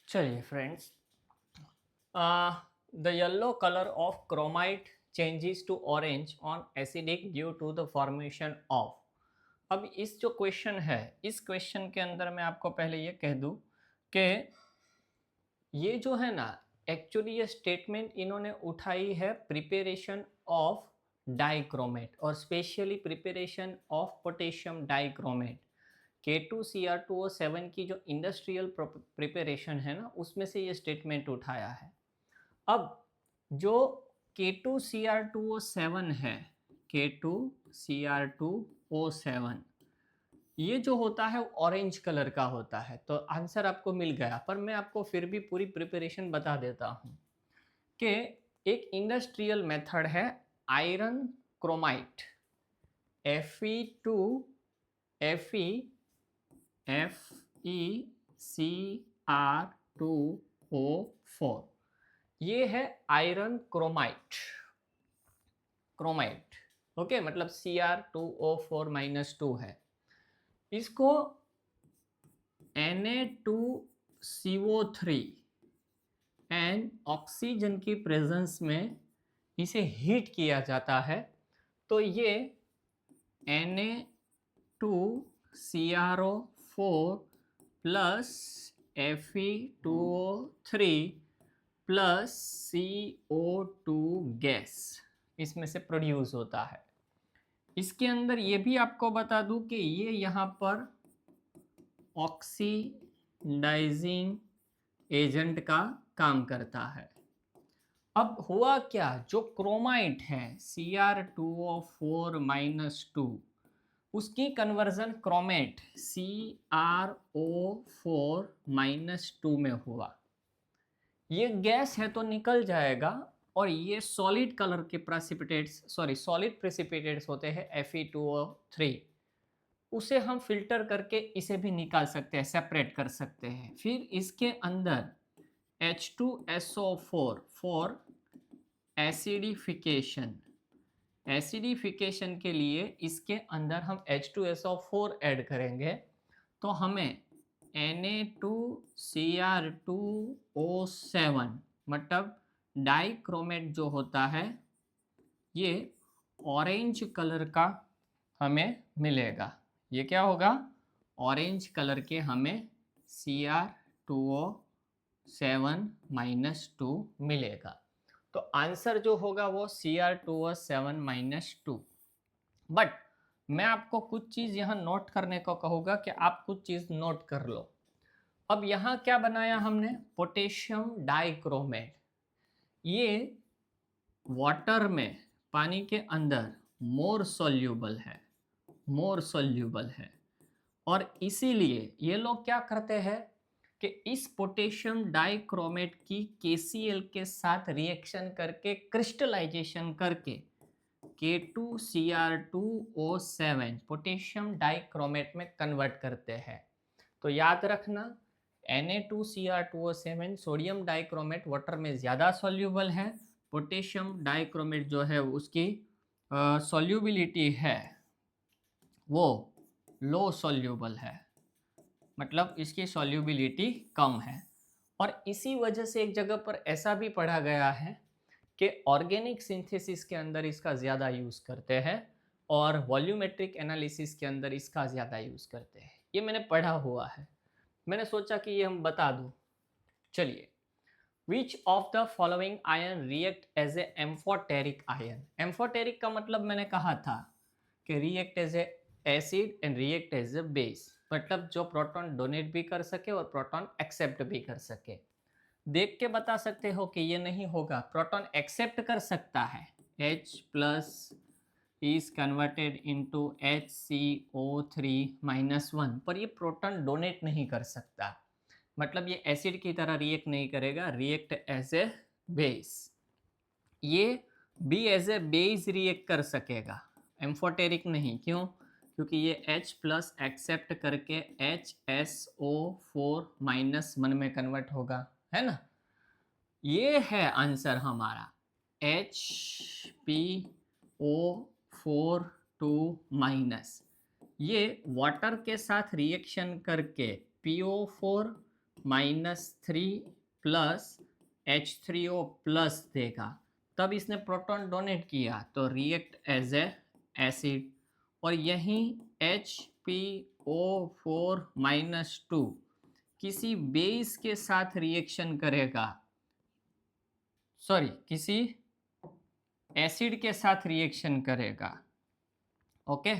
चलिए friends, the yellow colour of chromite changes to orange on acidic due to the formation of. अब इस जो question है, इस क्वेश्चन के अंदर मैं आपको पहले ये कह दूं कि ये जो है ना, एक्चुअली ये स्टेटमेंट इन्होंने उठाई है प्रिपरेशन ऑफ डाइक्रोमेट और specially preparation of potassium dichromate. K2Cr2O7 की जो इंडस्ट्रियल प्रिपरेशन है ना, उसमें से ये स्टेटमेंट उठाया है। अब जो K2Cr2O7 है, K2Cr2O7 ये जो होता है ऑरेंज कलर का होता है। तो आंसर आपको मिल गया, पर मैं आपको फिर भी पूरी प्रिपरेशन बता देता हूँ कि एक इंडस्ट्रियल मेथड है आयरन क्रोमाइट, Fe2 FeCr2O4, ये है आयरन क्रोमाइट। ओके, मतलब Cr2O4-2 है। इसको Na2CO3 एंड ऑक्सीजन की प्रेजेंस में इसे हीट किया जाता है, तो ये Na2CrO4 plus Fe2O3 plus CO2 gas इसमें से प्रोड्यूस होता है। इसके अंदर ये भी आपको बता दूं कि ये यहाँ पर ऑक्सीडाइजिंग एजेंट का काम करता है। अब हुआ क्या, जो क्रोमाइट है Cr2O4-2, उसकी कन्वर्जन क्रोमेट CrO4-2 में हुआ। ये गैस है तो निकल जाएगा, और ये सॉलिड कलर के सॉलिड प्रेसिपिटेट्स होते हैं Fe2O3, उसे हम फिल्टर करके इसे भी निकाल सकते हैं, सेपरेट कर सकते हैं। फिर इसके अंदर H2SO4 फॉर एसिडिफिकेशन के लिए इसके अंदर हम H2SO4 ऐड करेंगे, तो हमें Na2Cr2O7 मतलब डाइक्रोमेट जो होता है, ये ऑरेंज कलर का हमें मिलेगा। ये क्या होगा, ऑरेंज कलर के हमें Cr2O7-2 मिलेगा। तो आंसर जो होगा वो Cr2O7-2। बट मैं आपको कुछ चीज़ यहाँ नोट करने को कहूँगा कि आप कुछ चीज़ नोट कर लो। अब यहाँ क्या बनाया हमने, पोटेशियम डाइक्रोमेट। ये वाटर में, पानी के अंदर मोर सोल्यूबल है, और इसीलिए ये लोग क्या करते हैं कि इस पोटेशियम डाइक्रोमेट की KCl के साथ रिएक्शन करके क्रिस्टलाइजेशन करके K2Cr2O7 पोटेशियम डाइक्रोमेट में कन्वर्ट करते हैं। तो याद रखना, Na2Cr2O7 सोडियम डाइक्रोमेट वाटर में ज़्यादा सॉल्यूबल है, पोटेशियम डाइक्रोमेट जो है उसकी सॉल्यूबिलिटी है वो लो सॉल्यूबल है, मतलब इसकी सॉल्यूबिलिटी कम है। और इसी वजह से एक जगह पर ऐसा भी पढ़ा गया है कि ऑर्गेनिक सिंथेसिस के अंदर इसका ज़्यादा यूज़ करते हैं और वॉल्यूमेट्रिक एनालिसिस के अंदर इसका ज़्यादा यूज़ करते हैं। ये मैंने पढ़ा हुआ है, मैंने सोचा कि ये हम बता दूं। चलिए, which of the following ion react as a amphoteric ion. Amphoteric का मतलब मैंने कहा था कि react as a acid and react as a base, मतलब जो प्रोटॉन डोनेट भी कर सके और प्रोटॉन एक्सेप्ट भी कर सके। देख के बता सकते हो कि ये नहीं होगा, प्रोटॉन एक्सेप्ट कर सकता है, H plus is converted into HCO3-1, पर ये प्रोटॉन डोनेट नहीं कर सकता, मतलब ये एसिड की तरह रिएक्ट नहीं करेगा, रिएक्ट एज ए बेस। ये भी एज ए बेस रिएक्ट कर सकेगा, एम्फोटेरिक नहीं। क्यों? क्योंकि ये H प्लस एक्सेप्ट करके HSO4-1 में कन्वर्ट होगा, है ना। ये है आंसर हमारा HPO4-। ये वाटर के साथ रिएक्शन करके PO4 -3 प्लस H3O प्लस देगा, तब इसने प्रोटॉन डोनेट किया तो रिएक्ट एज ए एसिड, और यहीं HPO4-2 किसी बेस के साथ रिएक्शन करेगा, सॉरी किसी एसिड के साथ रिएक्शन करेगा। ओके,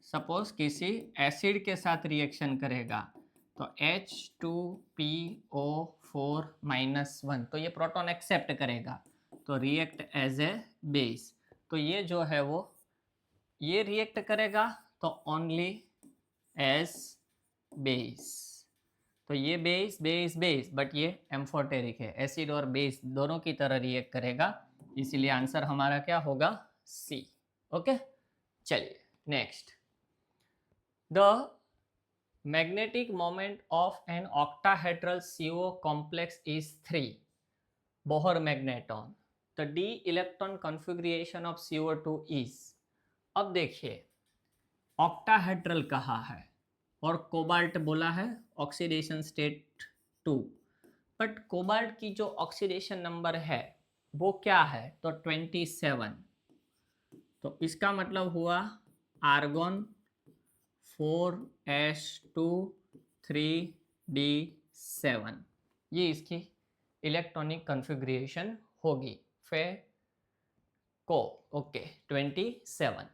सपोज किसी एसिड के साथ रिएक्शन करेगा तो H2PO4-1, तो ये प्रोटॉन एक्सेप्ट करेगा तो रिएक्ट एज ए बेस। तो ये जो है वो ये रिएक्ट करेगा तो ओनली एज बेस। तो ये बेस बेस बेस, बट ये एम्फोटेरिक है, एसिड और बेस दोनों की तरह रिएक्ट करेगा, इसीलिए आंसर हमारा क्या होगा? सी। ओके, चलिए next. The magnetic moment of an octahedral CO complex is 3 Bohr magneton. The d electron configuration of CO2 is. अब देखिए, ऑक्टाहेड्रल कहा है और कोबाल्ट बोला है ऑक्सीडेशन स्टेट 2, बट कोबाल्ट की जो ऑक्सीडेशन नंबर है वो क्या है? तो 27। तो इसका मतलब हुआ आर्गोन 4s2 3d7, ये इसकी इलेक्ट्रॉनिक कॉन्फ़िगरेशन होगी फिर को। ओके, 27।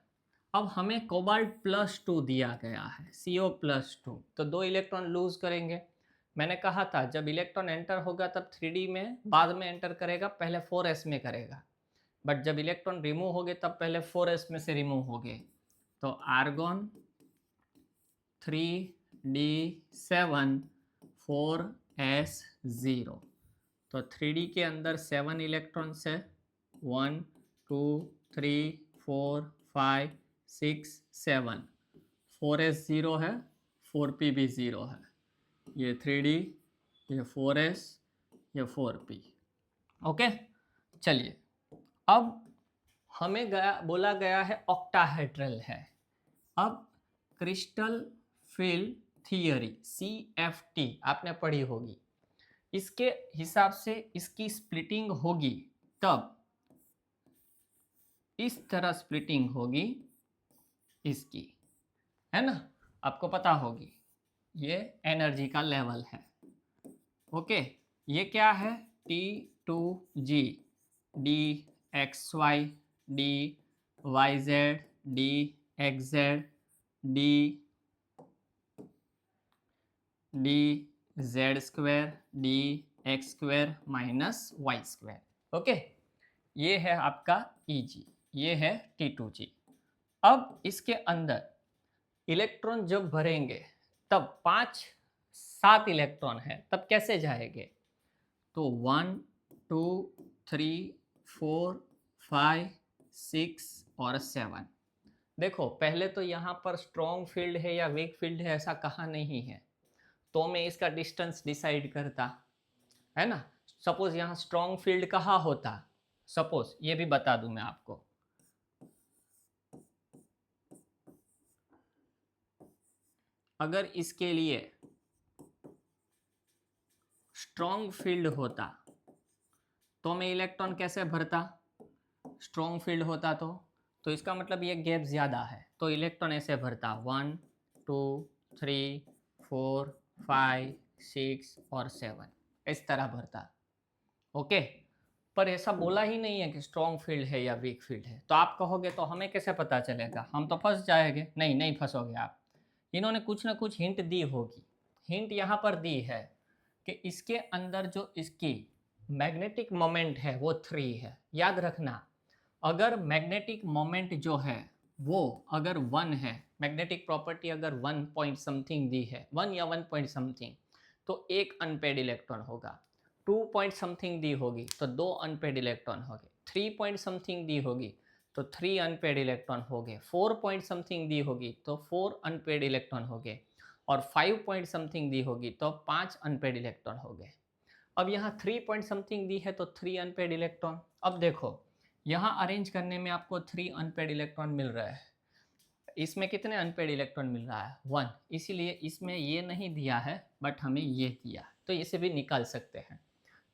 अब हमें कोबाल्ट +2 दिया गया है, CO+2, तो 2 इलेक्ट्रॉन लूज करेंगे। मैंने कहा था जब इलेक्ट्रॉन एंटर होगा तब 3D में बाद में एंटर करेगा, पहले 4s में करेगा, बट जब इलेक्ट्रॉन रिमूव हो गए तब पहले 4s में से रिमूव हो गए। तो आर्गोन 3d7 4s0, तो 3D के अंदर 7 इलेक्ट्रॉन्स है, 1 2 3 4 5 6 7, 4s0 है, 4p भी 0 है, ये 3D, ये 4s, ये 4p। ओके, चलिए अब हमें बोला गया है ऑक्टाहेड्रल है। अब क्रिस्टल फील्ड थियरी CFT आपने पढ़ी होगी, इसके हिसाब से इसकी स्प्लिटिंग होगी तब इस तरह स्प्लिटिंग होगी इसकी, है ना, आपको पता होगी, ये एनर्जी का लेवल है। ओके, ये क्या है? T2G dxy dyz dxz dz² dx² - y²। Okay, ये है आपका Eg, ये है T2G। अब इसके अंदर इलेक्ट्रॉन जब भरेंगे तब 5-7 इलेक्ट्रॉन है, तब कैसे जाएंगे? तो 1 2 3 4 5 6 और 7। देखो पहले तो यहाँ पर स्ट्रॉन्ग फील्ड है या वीक फील्ड है ऐसा कहा नहीं है, तो मैं इसका डिस्टेंस डिसाइड करता, है ना। सपोज यहाँ स्ट्रॉन्ग फील्ड कहाँ होता, सपोज ये भी बता दूं मैं आपको, अगर इसके लिए स्ट्रॉन्ग फील्ड होता तो मैं इलेक्ट्रॉन कैसे भरता? स्ट्रॉन्ग फील्ड होता तो इसका मतलब ये गैप ज़्यादा है, तो इलेक्ट्रॉन ऐसे भरता 1 2 3 4 5 6 और 7, इस तरह भरता। ओके, पर ऐसा बोला ही नहीं है कि स्ट्रॉन्ग फील्ड है या वीक फील्ड है। तो आप कहोगे तो हमें कैसे पता चलेगा, हम तो फंस जाएंगे। नहीं, नहीं फंसोगे आप, इन्होंने कुछ ना कुछ हिंट दी होगी। हिंट यहाँ पर दी है कि इसके अंदर जो इसकी मैग्नेटिक मोमेंट है वो 3 है। याद रखना, अगर मैग्नेटिक मोमेंट जो है वो अगर 1 है, मैग्नेटिक प्रॉपर्टी अगर 1 पॉइंट समथिंग दी है, 1 या 1 पॉइंट समथिंग, तो एक अनपेड इलेक्ट्रॉन होगा। 2 पॉइंट समथिंग दी होगी तो 2 अनपेड इलेक्ट्रॉन होंगे। 3 पॉइंट समथिंग दी होगी तो 3 अनपेड इलेक्ट्रॉन हो गए। 4 पॉइंट समथिंग दी होगी तो 4 अनपेड इलेक्ट्रॉन हो गए, और 5 पॉइंट समथिंग दी होगी तो 5 अनपेड इलेक्ट्रॉन हो गए। अब यहाँ 3 पॉइंट समथिंग दी है तो 3 अनपेड इलेक्ट्रॉन। अब देखो यहाँ अरेंज करने में आपको 3 अनपेड इलेक्ट्रॉन मिल रहा है, इसमें कितने अनपेड इलेक्ट्रॉन मिल रहा है 1, इसीलिए इसमें ये नहीं दिया है बट हमें ये दिया, तो इसे भी निकाल सकते हैं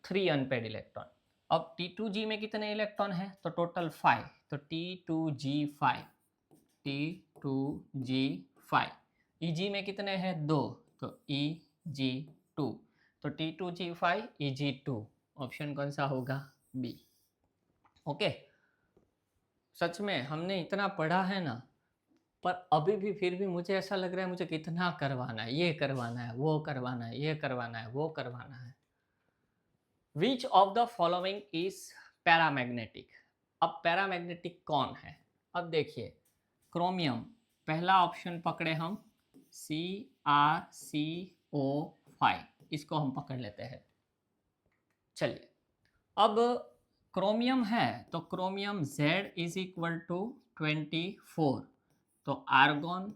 3 अनपेड इलेक्ट्रॉन। अब T2G में कितने इलेक्ट्रॉन हैं, तो टोटल 5, तो T2G5, T2G5। Eg में कितने हैं 2, तो Eg2, तो T2G5 Eg2, ऑप्शन कौन सा होगा, बी। ओके, सच में हमने इतना पढ़ा है ना, पर अभी भी फिर भी मुझे ऐसा लग रहा है मुझे कितना करवाना है, ये करवाना है, वो करवाना है, ये करवाना है, वो करवाना है। विच of the following is paramagnetic. अब पैरामैग्नेटिक कौन है, अब देखिए क्रोमियम, पहला ऑप्शन पकड़े हम CrCO5, इसको हम पकड़ लेते हैं। चलिए, अब क्रोमियम है तो chromium Z is equal to 24, तो आर्गॉन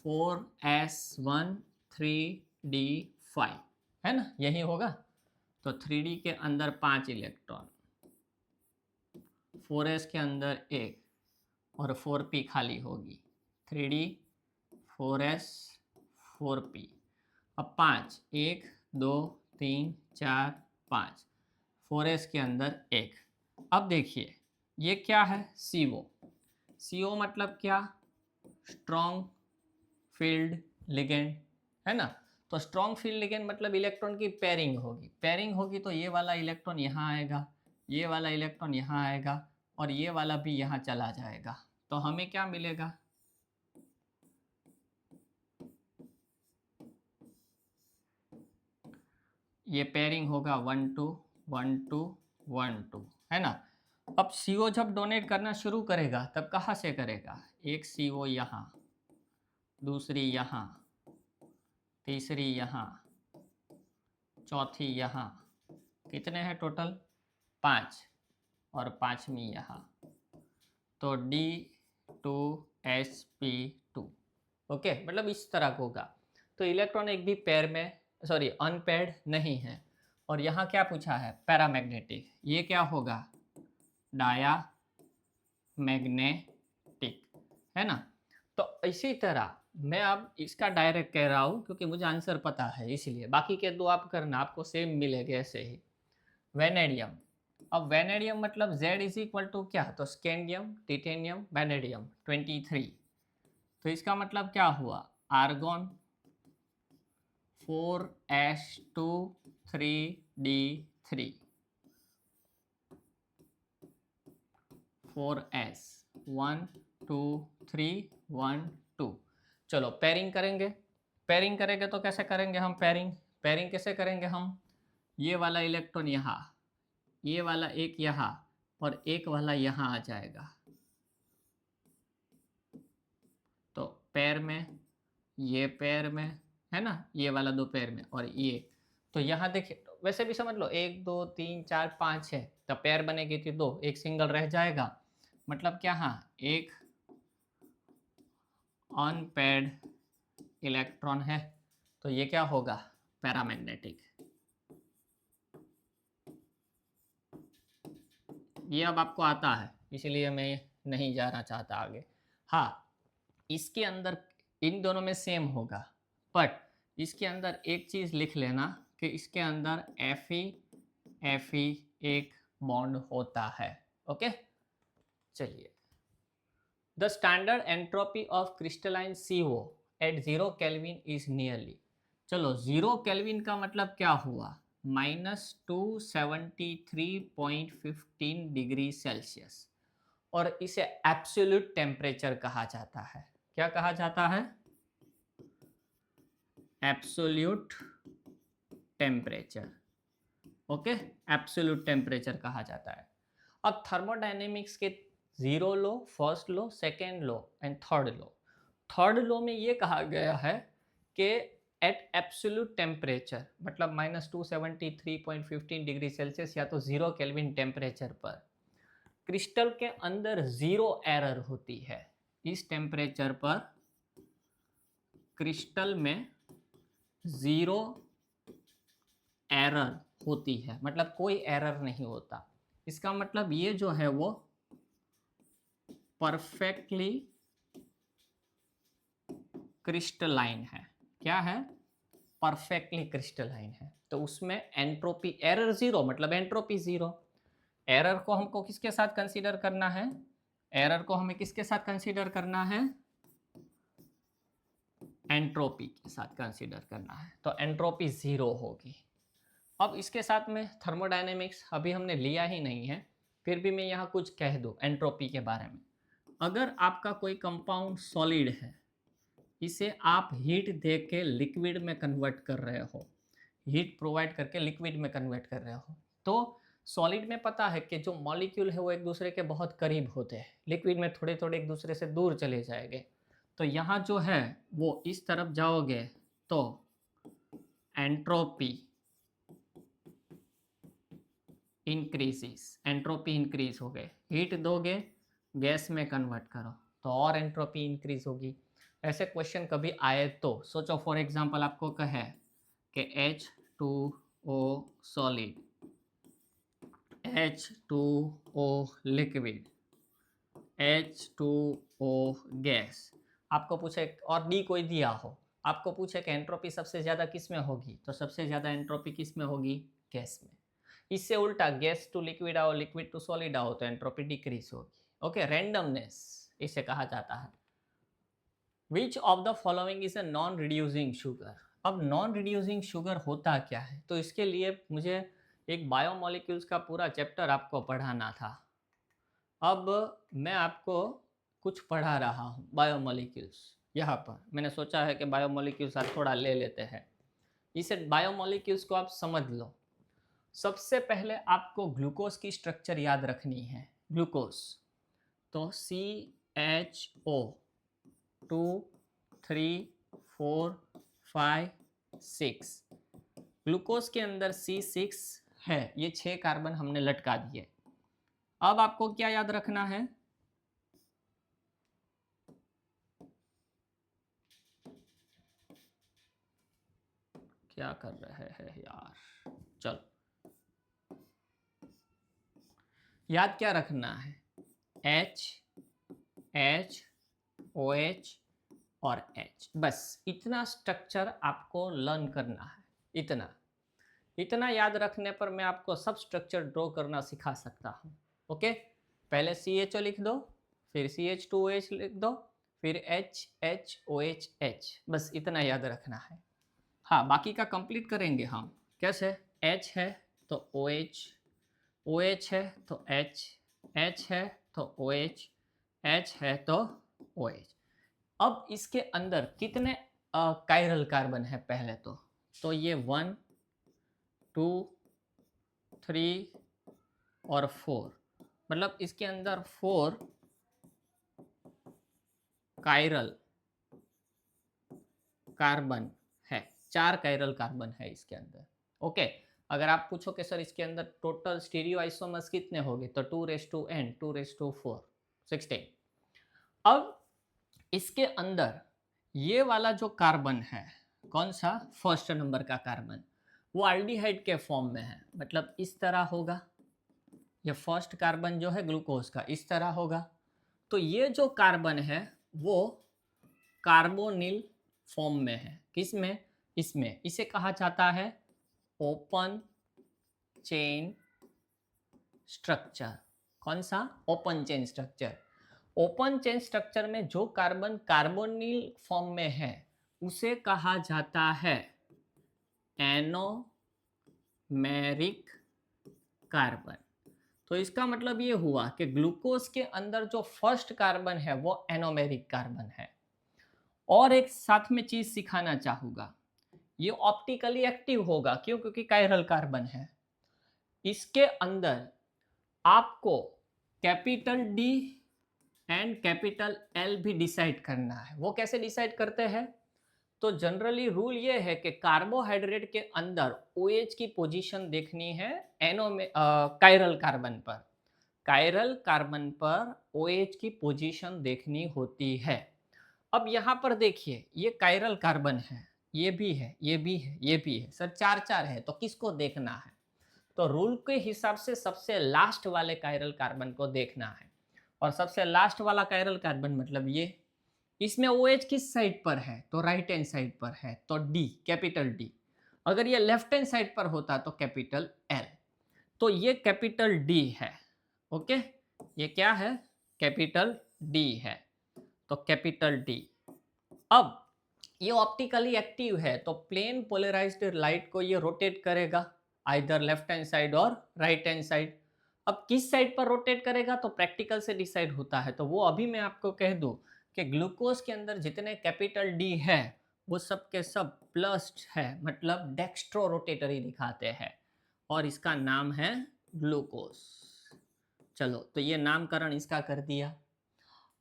4s1 3d5 है ना, यही होगा। तो 3d के अंदर 5 इलेक्ट्रॉन, 4s के अंदर 1 और 4p खाली होगी, 3d 4s 4p। अब 5, 1 2 3 4 5, 4s के अंदर 1। अब देखिए ये क्या है, CO। CO मतलब क्या, स्ट्रॉन्ग फील्ड लिगेंड, है ना। तो स्ट्रॉन्ग फील्ड लिगेंड मतलब इलेक्ट्रॉन की पेयरिंग होगी, पेयरिंग होगी तो ये वाला इलेक्ट्रॉन यहाँ आएगा, ये वाला इलेक्ट्रॉन यहाँ आएगा और ये वाला भी यहाँ चला जाएगा, तो हमें क्या मिलेगा, ये पेयरिंग होगा 1 2 1 2 1 2, है ना। अब CO जब डोनेट करना शुरू करेगा तब कहाँ से करेगा, एक CO यहाँ, दूसरी यहाँ, तीसरी यहाँ, चौथी यहाँ, कितने हैं टोटल 5, और 5वीं यहाँ, तो D2sp2। ओके, मतलब इस तरह का होगा। तो इलेक्ट्रॉन एक भी पेयर में, सॉरी अनपेयर्ड नहीं है। और यहाँ क्या पूछा है, पैरामैग्नेटिक, ये क्या होगा, डाया मैग्नेटिक, है ना। तो इसी तरह मैं अब इसका डायरेक्ट कह रहा हूँ क्योंकि मुझे आंसर पता है, इसलिए बाकी के दो आप करना, आपको सेम मिलेगा ऐसे ही। वेनेडियम, अब वेनेडियम मतलब Z इज इक्वल टू क्या, तो स्कैंडियम टिटेनियम वेनेडियम 23, तो इसका मतलब क्या हुआ, आर्गॉन 4s2 3d3, 4s 1 2 3 1 2। चलो पेयरिंग करेंगे, पेयरिंग करेंगे तो कैसे करेंगे हम, पेयरिंग पेयरिंग कैसे करेंगे हम, ये वाला इलेक्ट्रॉन यहाँ, ये वाला एक यहाँ और एक वाला यहाँ आ जाएगा, तो पैर में, ये पैर में, है ना, ये वाला 2 पैर में और ये, तो यहाँ देखिए वैसे भी समझ लो 1 2 3 4 5 है, तो पैर बनेगी थी 2, एक सिंगल रह जाएगा, मतलब क्या, हाँ एक अनपेयर्ड इलेक्ट्रॉन है, तो ये क्या होगा, पैरामैग्नेटिक। ये अब आपको आता है इसलिए मैं नहीं जाना चाहता आगे। हाँ, इसके अंदर इन दोनों में सेम होगा, बट इसके अंदर एक चीज़ लिख लेना कि इसके अंदर Fe एक बॉन्ड होता है। ओके, चलिए, the standard entropy of crystalline CO at 0 kelvin is nearly. चलो 0 केल्विन का मतलब क्या हुआ, -273.15 डिग्री सेल्सियस, और इसे एब्सोल्यूट टेम्परेचर कहा जाता है। क्या कहा जाता है, absolute temperature. Okay, absolute temperature कहा जाता है। अब थर्मोडायनेमिक्स के 0 law, first law, second law and third law. Third law में ये कहा गया है कि एट एब्सोल्यूट टेम्परेचर मतलब -273.15 डिग्री सेल्सियस या तो 0 केल्विन टेम्परेचर पर क्रिस्टल के अंदर 0 एरर होती है। इस टेम्परेचर पर क्रिस्टल में 0 एरर होती है, मतलब कोई एरर नहीं होता। इसका मतलब ये जो है वो परफेक्टली क्रिस्टलाइन है। क्या है? परफेक्टली क्रिस्टलाइन है। तो उसमें एंट्रोपी एरर जीरो, मतलब एंट्रोपी जीरो। एरर को हमको किसके साथ कंसीडर करना है? एरर को हमें किसके साथ कंसीडर करना है? एंट्रोपी के साथ कंसीडर करना है। तो एंट्रोपी जीरो होगी। अब इसके साथ में थर्मोडायनेमिक्स अभी हमने लिया ही नहीं है, फिर भी मैं यहाँ कुछ कह दूँ एंट्रोपी के बारे में। अगर आपका कोई कंपाउंड सॉलिड है, इसे आप हीट दे के लिक्विड में कन्वर्ट कर रहे हो, हीट प्रोवाइड करके लिक्विड में कन्वर्ट कर रहे हो, तो सॉलिड में पता है कि जो मॉलिक्यूल है वो एक दूसरे के बहुत करीब होते हैं, लिक्विड में थोड़े थोड़े एक दूसरे से दूर चले जाएंगे। तो यहाँ जो है वो इस तरफ जाओगे तो एंट्रोपी इंक्रीजेस, एंट्रोपी इंक्रीज हो गए। हीट दोगे, गैस में कन्वर्ट करो तो और एंट्रोपी इंक्रीज होगी। ऐसे क्वेश्चन कभी आए तो सोचो, फॉर एग्जांपल आपको कहे कि H2O solid, H2O liquid, H2O gas, आपको पूछे और डी कोई दिया हो, आपको पूछे कि एंट्रोपी सबसे ज़्यादा किस में होगी, तो सबसे ज़्यादा एंट्रोपी किस में होगी? गैस में। इससे उल्टा गैस टू लिक्विड आओ, लिक्विड टू सॉलिड आओ तो एंट्रोपी डिक्रीज होगी। ओके, रैंडमनेस इसे कहा जाता है। विच of the following is a non reducing sugar. अब नॉन रिड्यूसिंग शुगर होता क्या है? तो इसके लिए मुझे एक बायोमोलिक्यूल्स का पूरा चैप्टर आपको पढ़ाना था। अब मैं आपको कुछ पढ़ा रहा हूँ बायोमोलिक्यूल्स। यहाँ पर मैंने सोचा है कि बायोमोलिक्यूल्स आज थोड़ा ले लेते हैं। इसे बायोमोलिक्यूल्स को आप समझ लो। सबसे पहले आपको ग्लूकोज की स्ट्रक्चर याद रखनी है। ग्लूकोज तो CHO 2 3 4 5 6, ग्लूकोज के अंदर C6 है, ये 6 कार्बन हमने लटका दिए। अब आपको क्या याद रखना है? क्या कर रहे हैं यार, चलो याद क्या रखना है? H H OH और H, बस इतना स्ट्रक्चर आपको लर्न करना है। इतना याद रखने पर मैं आपको सब स्ट्रक्चर ड्रॉ करना सिखा सकता हूँ। ओके, पहले CHO लिख दो, फिर CH2OH लिख दो, फिर HHOHH, बस इतना याद रखना है। हाँ, बाकी का कंप्लीट करेंगे हम। कैसे? H है तो OH, OH है तो H, H है तो OH, H है तो OH। अब इसके अंदर कितने कायरल कार्बन है? पहले तो ये 1 2 3 और 4, मतलब इसके अंदर 4 कायरल कार्बन है, 4 कायरल कार्बन है इसके अंदर। ओके, अगर आप पूछो कि सर इसके अंदर टोटल स्टीरियो आइसोमर्स कितने होंगे, तो 2n 2/4 16। अब इसके अंदर ये वाला जो कार्बन है, कौन सा? फर्स्ट नंबर का कार्बन, वो एल्डिहाइड के फॉर्म में है, मतलब इस तरह होगा। ये फर्स्ट कार्बन जो है ग्लूकोज का इस तरह होगा। तो ये जो कार्बन है वो कार्बोनिल फॉर्म में है। किस में? इसमें। इसे कहा जाता है ओपन चेन स्ट्रक्चर। कौन सा? Open chain structure. Open chain structure में जो कार्बन कार्बोनिल फॉर्म में है उसे कहा जाता है एनोमेरिक कार्बन। तो इसका मतलब ये हुआ कि ग्लूकोज के अंदर जो फर्स्ट कार्बन है वो एनोमेरिक कार्बन है। और एक साथ में चीज सिखाना चाहूंगा, ये ऑप्टिकली एक्टिव होगा। क्यों? क्योंकि कायरल कार्बन है। इसके अंदर आपको capital D and capital L भी डिसाइड करना है। वो कैसे डिसाइड करते हैं? तो जनरली रूल ये है कि कार्बोहाइड्रेट के अंदर OH की पोजीशन देखनी है कायरल कार्बन पर। कायरल कार्बन पर OH की पोजीशन देखनी होती है। अब यहाँ पर देखिए, ये कायरल कार्बन है, ये भी है, ये भी है, ये भी है, सर 4 है, तो किसको देखना है? तो रूल के हिसाब से सबसे लास्ट वाले कायरल कार्बन को देखना है। और सबसे लास्ट वाला कायरल कार्बन मतलब ये, इसमें OH किस साइड पर है, तो राइट हैंड साइड पर है, तो D, कैपिटल D। अगर ये लेफ्ट हैंड साइड पर होता तो कैपिटल L। तो ये कैपिटल D है। ओके, ये क्या है, कैपिटल D है, तो कैपिटल D। अब ये ऑप्टिकली एक्टिव है, तो प्लेन पोलराइज्ड लाइट को ये रोटेट करेगा आइदर लेफ्ट हैंड साइड और राइट हैंड साइड। अब किस साइड पर रोटेट करेगा तो प्रैक्टिकल से डिसाइड होता है, तो वो अभी मैं आपको कह दूं कि ग्लूकोज के अंदर जितने कैपिटल डी है वो सब के सब प्लस है, मतलब डेक्स्ट्रो रोटेटरी दिखाते हैं, और इसका नाम है ग्लूकोज। चलो, तो ये नामकरण इसका कर दिया।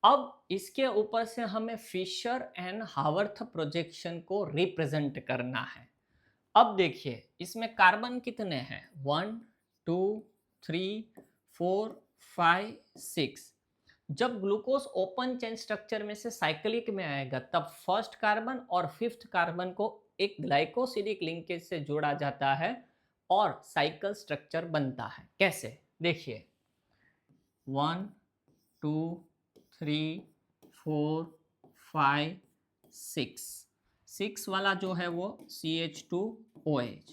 अब इसके ऊपर से हमें फिशर एंड हावर्थ प्रोजेक्शन को रिप्रेजेंट करना है। अब देखिए इसमें कार्बन कितने हैं, 1 2 3 4 5 6। जब ग्लूकोज ओपन चेन स्ट्रक्चर में से साइक्लिक में आएगा तब फर्स्ट कार्बन और फिफ्थ कार्बन को एक ग्लाइकोसिडिक लिंकेज से जोड़ा जाता है और साइकिल स्ट्रक्चर बनता है। कैसे, देखिए 1 2 3 4 5 6 वाला जो है वो CH2OH।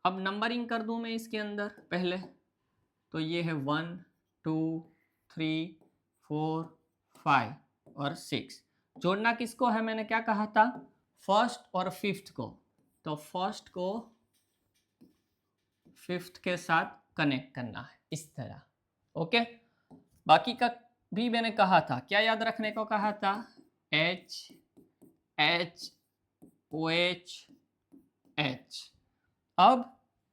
अब नंबरिंग कर दूं मैं इसके अंदर पहले, तो ये है 1 2 3 4 5 और 6। जोड़ना किसको है, मैंने क्या कहा था, फर्स्ट और फिफ्थ को, तो फर्स्ट को फिफ्थ के साथ कनेक्ट करना है इस तरह। ओके, बाकी का भी मैंने कहा था, क्या याद रखने को कहा था, H H OH H। अब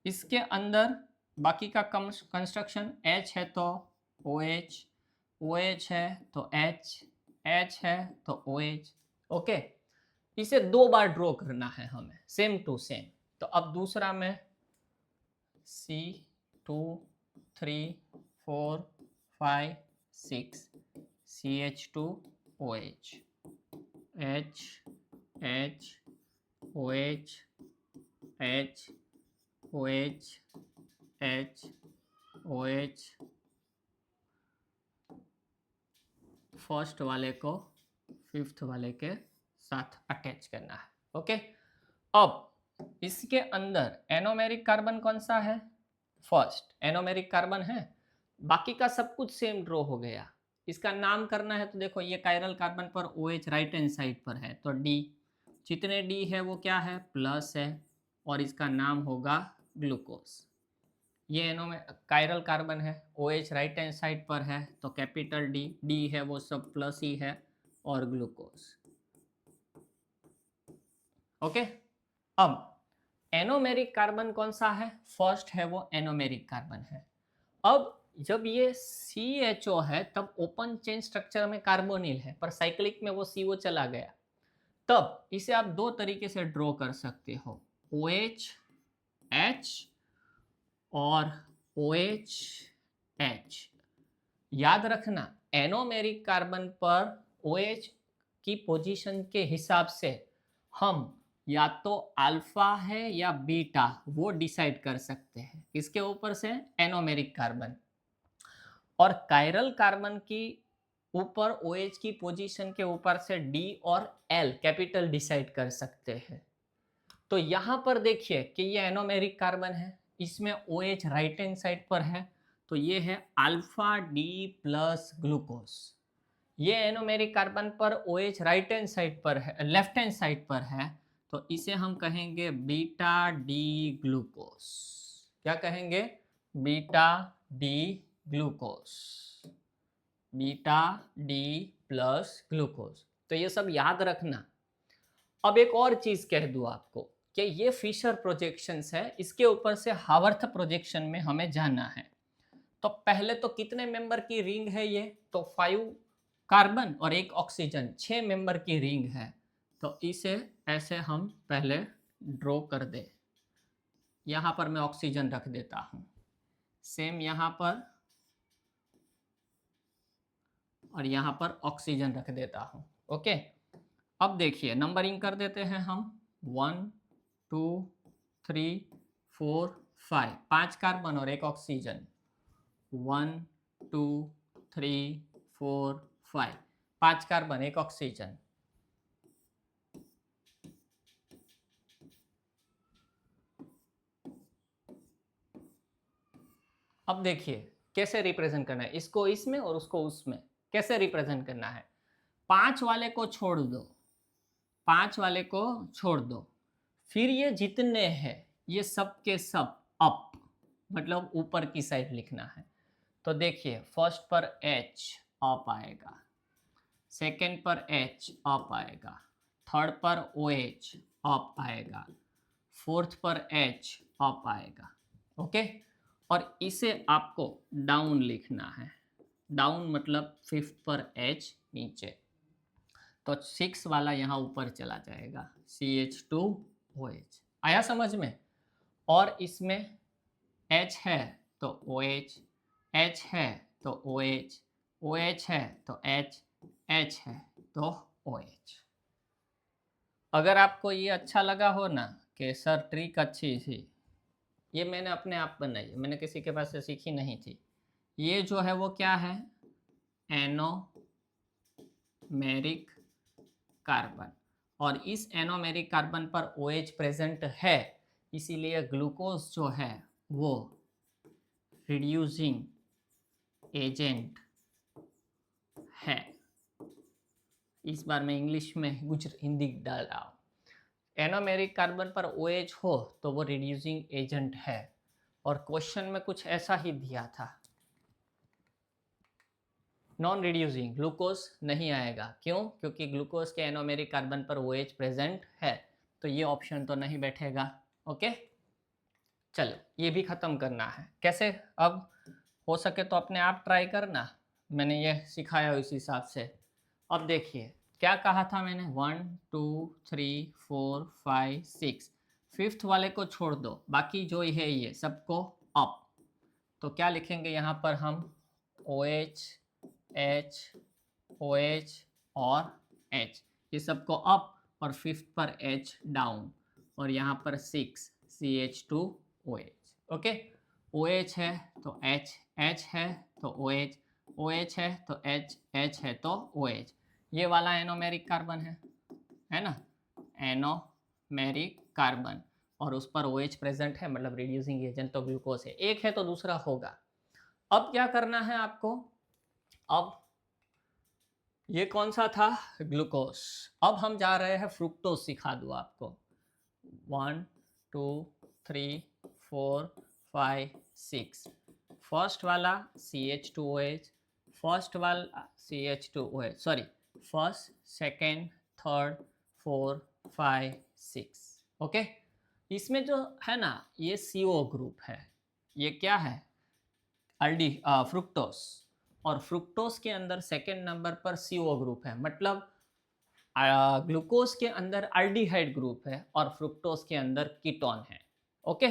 इसके अंदर बाकी का कंस्ट्रक्शन, H है तो OH, OH है तो H, H है तो OH। ओके, इसे 2 बार ड्रॉ करना है हमें, सेम टू सेम। तो अब दूसरा में C2 3 4 5 6 CH2OH, H H OH H OH H OH। First वाले को फिफ्थ वाले के साथ अटैच करना है। ओके, अब इसके अंदर एनोमेरिक कार्बन कौन सा है, फर्स्ट एनोमेरिक कार्बन है, बाकी का सब कुछ सेम ड्रॉ हो गया। इसका नाम करना है तो देखो ये कायरल कार्बन पर OH राइट हैंड साइड पर है, तो D, जितने D है वो क्या है, प्लस है, और इसका नाम होगा ग्लूकोज। ये कायरल कार्बन है, OH राइट हैंड साइड पर है, तो कैपिटल D है वो सब प्लस ही है, और ग्लूकोज। ओके, अब एनोमेरिक कार्बन कौन सा है, फर्स्ट है वो एनोमेरिक कार्बन है। अब जब ये CHO है तब ओपन चेन स्ट्रक्चर में कार्बोनिल है, पर साइक्लिक में वो CO चला गया, तब इसे आप 2 तरीके से ड्रॉ कर सकते हो, OH H और OH H। याद रखना एनोमेरिक कार्बन पर OH की पोजीशन के हिसाब से हम या तो अल्फा है या बीटा वो डिसाइड कर सकते हैं, इसके ऊपर से एनोमेरिक कार्बन। और कायरल कार्बन की ऊपर OH की पोजीशन के ऊपर से D और L कैपिटल डिसाइड कर सकते हैं। तो यहां पर देखिए कि ये एनोमेरिक कार्बन है, इसमें OH राइट हैंड साइड पर है, तो ये है अल्फा D प्लस ग्लूकोज। ये एनोमेरिक कार्बन पर OH राइट हैंड साइड पर है, लेफ्ट हैंड साइड पर है, तो इसे हम कहेंगे बीटा D ग्लूकोज। क्या कहेंगे, beta D glucose, beta D plus glucose. तो ये सब याद रखना। अब एक और चीज कह दूं आपको कि ये फिशर प्रोजेक्शंस है, इसके ऊपर से हावर्थ प्रोजेक्शन में हमें जाना है। तो पहले तो कितने मेंबर की रिंग है ये, तो 5 कार्बन और 1 ऑक्सीजन, 6 मेंबर की रिंग है। तो इसे ऐसे हम पहले ड्रॉ कर दे। यहाँ पर मैं ऑक्सीजन रख देता हूँ, सेम यहाँ पर, और यहाँ पर ऑक्सीजन रख देता हूँ। ओके, अब देखिए नंबरिंग कर देते हैं हम, 1 2 3 4 5, 5 कार्बन और 1 ऑक्सीजन, 1 2 3 4 5, 5 कार्बन 1 ऑक्सीजन। अब देखिए कैसे रिप्रेजेंट करना है, इसको इसमें और उसको उसमें कैसे रिप्रेजेंट करना है। 5 वाले को छोड़ दो, 5 वाले को छोड़ दो, फिर ये जितने हैं ये सब के सब अप, मतलब ऊपर की साइड लिखना है। तो देखिए फर्स्ट पर एच अप आएगा, सेकेंड पर एच अप आएगा, थर्ड पर ओ एच अप आएगा, फोर्थ पर एच अप आएगा। ओके, और इसे आपको डाउन लिखना है। डाउन मतलब फिफ्थ पर एच नीचे, तो 6 वाला यहाँ ऊपर चला जाएगा, CH2OH। आया समझ में? और इसमें H है तो OH, H है तो OH, OH है तो H, H है तो OH। अगर आपको ये अच्छा लगा हो ना कि सर ट्रिक अच्छी थी, ये मैंने अपने आप बनाई है, मैंने किसी के पास से सीखी नहीं थी। ये जो है वो क्या है, एनोमेरिक कार्बन, और इस एनोमेरिक कार्बन पर OH प्रेजेंट है, इसीलिए ग्लूकोज जो है वो रिड्यूसिंग एजेंट है। इस बार मैं इंग्लिश में हिंदी डाल रहा हूँ। एनोमेरिक कार्बन पर OH हो तो वो रिड्यूसिंग एजेंट है, और क्वेश्चन में कुछ ऐसा ही दिया था। नॉन रिड्यूसिंग ग्लूकोज नहीं आएगा, क्यों? क्योंकि ग्लूकोज के एनोमेरिक कार्बन पर OH प्रेजेंट है, तो ये ऑप्शन तो नहीं बैठेगा। ओके, चलो ये भी ख़त्म करना है। कैसे? अब हो सके तो अपने आप ट्राई करना, मैंने ये सिखाया उस हिसाब से। अब देखिए क्या कहा था मैंने, 1 2 3 4 5 6, फिफ्थ वाले को छोड़ दो, बाकी जो है ये सबको अप। तो क्या लिखेंगे यहाँ पर हम, OH H OH और H, ये सबको अप, और फिफ्थ पर H डाउन, और यहाँ पर 6 CH2OH। ओके, OH है तो H, H है तो OH, OH है तो H, H है तो OH। ये वाला एनोमेरिक कार्बन है ना, एनोमेरिक कार्बन, और उस पर OH प्रेजेंट है, मतलब रिड्यूसिंग एजेंट तो ग्लूकोज है। एक है तो दूसरा होगा। अब क्या करना है आपको, अब ये कौन सा था, ग्लूकोज। अब हम जा रहे हैं फ्रुक्टोज, सिखा दूँ आपको। 1 2 3 4 5 6, फर्स्ट वाला CH2OH, फर्स्ट वाला CH2OH, sorry, first second third 4 5 6। Okay, इसमें जो है ना ये CO ग्रुप है, ये क्या है, फ्रुक्टोस, और फ्रुक्टोस के अंदर सेकेंड नंबर पर CO ग्रुप है, मतलब ग्लूकोज के अंदर अल्डिहाइड ग्रुप है और फ्रुक्टोस के अंदर कीटोन है। ओके,